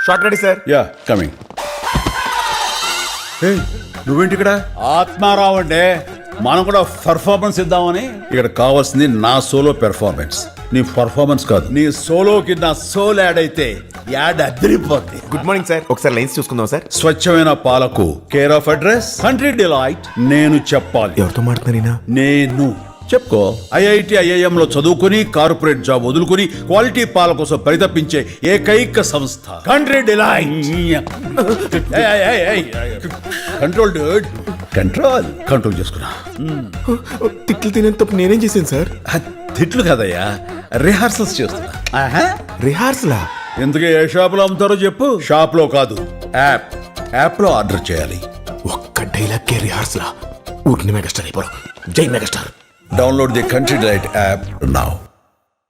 Short ready sir. Yeah coming. నువ్వేంటి ఇక్కడ? ఆత్మారావు అంటే మనం కూడా పెర్ఫార్మెన్స్ ఇద్దామని. ఇక్కడ కావాల్సింది నా సోలో పెర్ఫార్మెన్స్, నీ పర్ఫార్మెన్స్ కాదు. నీ సోలోకి నా సోల్ యాడ్ అయితే యాడ్ అదిరిపోద్ది. Good morning sir. ఒకసారి లైన్స్ చూసుకుందాం సార్. స్వచ్ఛమైన పాలకు care of address Country Delight. నేను చెప్పాలి. ఎవరితో మాట్లాడుతున్నారైనా? నేను చెప్పుకో. ఐఐటి ఐఐఎం లో చదువుకుని కార్పొరేట్ జాబ్ వదులుకుని క్వాలిటీ పాల కోసం పరితపించే ఏకైక సంస్థ country delight. Control Dude, control control చేసుకున్నా. తిట్లు తినేంత తప్పు నేనేం చేశాను సార్? తిట్లు కదయ్యా, రిహార్సల్స్ చేస్తున్నా. రిహార్సలా? ఎందుకు ఏ షాప్ లో అమ్ముతారో చెప్పు. షాప్ లో కాదు, యాప్ లో ఆర్డర్ చేయాలి. ఒక్క డైలాగ్ కే రిహార్సలా? ఊరికి మెగాస్టార్ అయిపోవడం. జై megastar. Download the Country Delight app now.